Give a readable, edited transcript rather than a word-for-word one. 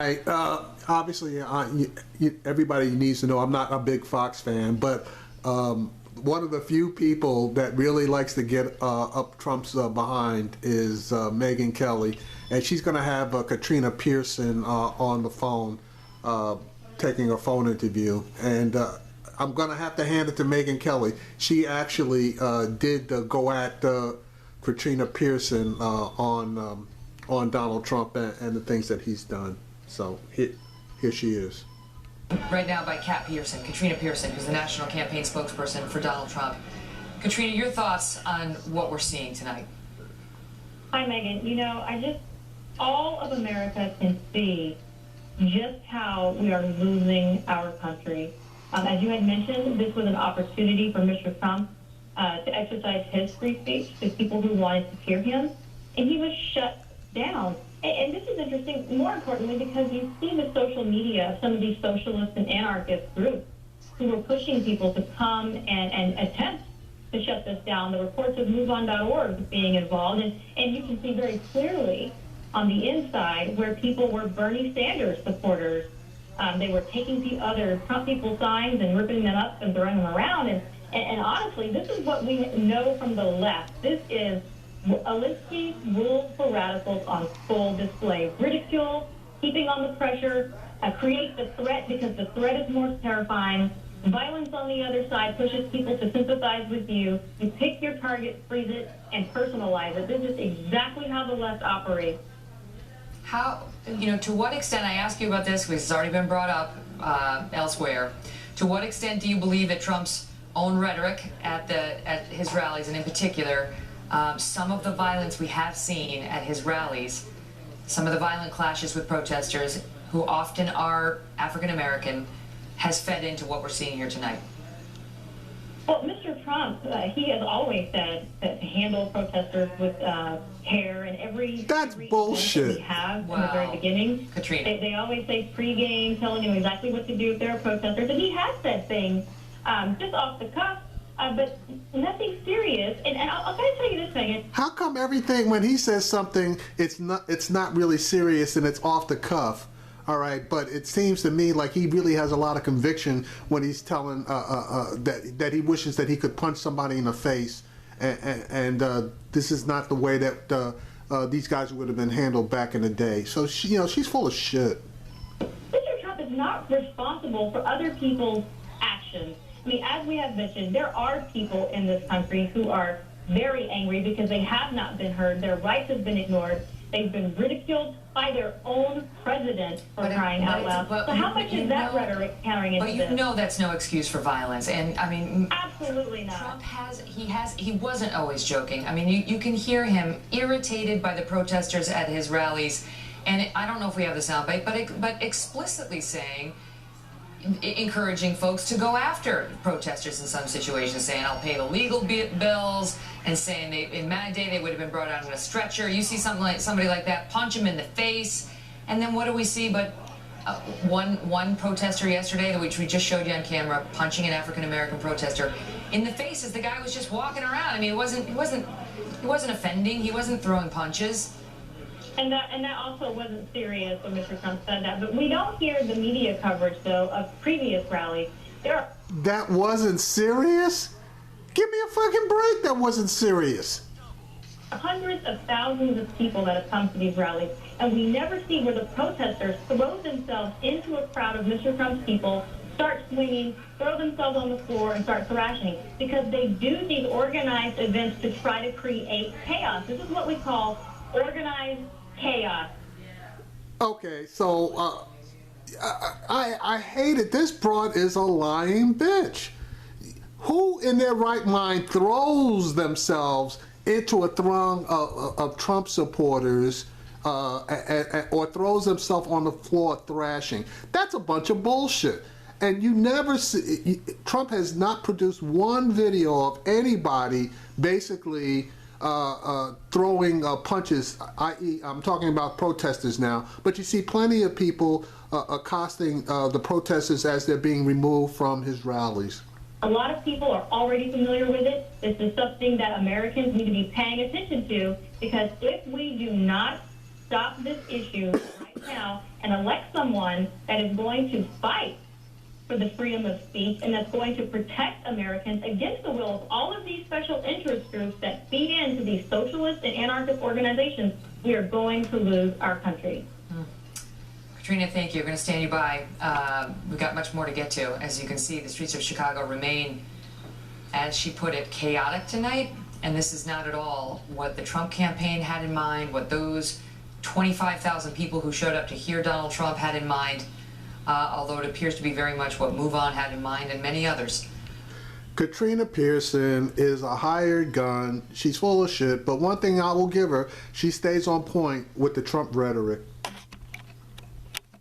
Right. Obviously, everybody needs to know I'm not a big Fox fan, but one of the few people that really likes to get up Trump's behind is Megyn Kelly, and she's going to have Katrina Pierson on the phone, taking a phone interview, and I'm going to have to hand it to Megyn Kelly. She actually did go at Katrina Pierson on Donald Trump and the things that he's done. So here she is. Right now by Katrina Pierson, who's the national campaign spokesperson for Donald Trump. Katrina, your thoughts on what we're seeing tonight? Hi, Megyn. You know, all of America can see just how we are losing our country. As you had mentioned, this was an opportunity for Mr. Trump to exercise his free speech to people who wanted to hear him, and he was shut down. And this is interesting, more importantly, because you see the social media of some of these socialist and anarchist groups who were pushing people to come and attempt to shut this down. The reports of MoveOn.org being involved, and you can see very clearly on the inside where people were Bernie Sanders supporters. They were taking the other Trump people signs and ripping them up and throwing them around. And honestly, this is what we know from the left. This is Alinsky's rules for radicals on full display. Ridicule, keeping on the pressure, create the threat because the threat is more terrifying. Violence on the other side pushes people to sympathize with you. You pick your target, freeze it, and personalize it. This is exactly how the left operates. How, to what extent, I ask you about this because it's already been brought up elsewhere, to what extent do you believe that Trump's own rhetoric at his rallies, and in particular, some of the violence we have seen at his rallies, some of the violent clashes with protesters who often are African American, has fed into what we're seeing here tonight? Well, Mr. Trump, he has always said that to handle protesters with care, and every bullshit. That we have from the very beginning. Katrina. They always say pregame, telling you exactly what to do if there are protesters, and he has said things just off the cuff. But nothing serious, and I'll tell you this, Megyn. How come everything when he says something, it's not really serious and it's off the cuff, all right? But it seems to me like he really has a lot of conviction when he's telling that he wishes that he could punch somebody in the face, and this is not the way that these guys would have been handled back in the day. So she's full of shit. Mr. Trump is not responsible for other people's actions. I mean, as we have mentioned, there are people in this country who are very angry because they have not been heard. Their rights have been ignored. They've been ridiculed by their own president for crying out loud. So how much is that rhetoric carrying into this? But you know that's no excuse for violence. And I mean, absolutely not. Trump he wasn't always joking. I mean, you can hear him irritated by the protesters at his rallies. And I don't know if we have the soundbite, but explicitly saying, encouraging folks to go after protesters in some situations, saying I'll pay the legal bills, and saying in my day they would have been brought out on a stretcher. You see somebody like that, punch him in the face, and then what do we see but one protester yesterday, which we just showed you on camera, punching an African American protester in the face as the guy was just walking around. I mean, he wasn't offending. He wasn't throwing punches. And that also wasn't serious when Mr. Trump said that. But we don't hear the media coverage, though, of previous rallies. That wasn't serious? Give me a fucking break. That wasn't serious. Hundreds of thousands of people that have come to these rallies, and we never see where the protesters throw themselves into a crowd of Mr. Trump's people, start swinging, throw themselves on the floor, and start thrashing, because they do these organized events to try to create chaos. This is what we call organized chaos. Okay, so I hate it. This broad is a lying bitch. Who in their right mind throws themselves into a throng of Trump supporters or throws themselves on the floor thrashing? That's a bunch of bullshit. And you never see, Trump has not produced one video of anybody basically throwing punches, i.e. I'm talking about protesters now, but you see plenty of people accosting the protesters as they're being removed from his rallies. A lot of people are already familiar with it. This is something that Americans need to be paying attention to, because if we do not stop this issue right now and elect someone that is going to fight for the freedom of speech and that's going to protect Americans against the will of all of these special interest groups that feed into these socialist and anarchist organizations, we are going to lose our country. Katrina, thank you. We're going to stand you by. We've got much more to get to. As you can see, the streets of Chicago remain, as she put it, chaotic tonight. And this is not at all what the Trump campaign had in mind, what those 25,000 people who showed up to hear Donald Trump had in mind, although it appears to be very much what Move On had in mind and many others. Katrina Pierson is a hired gun. She's full of shit, but one thing I will give her, she stays on point with the Trump rhetoric.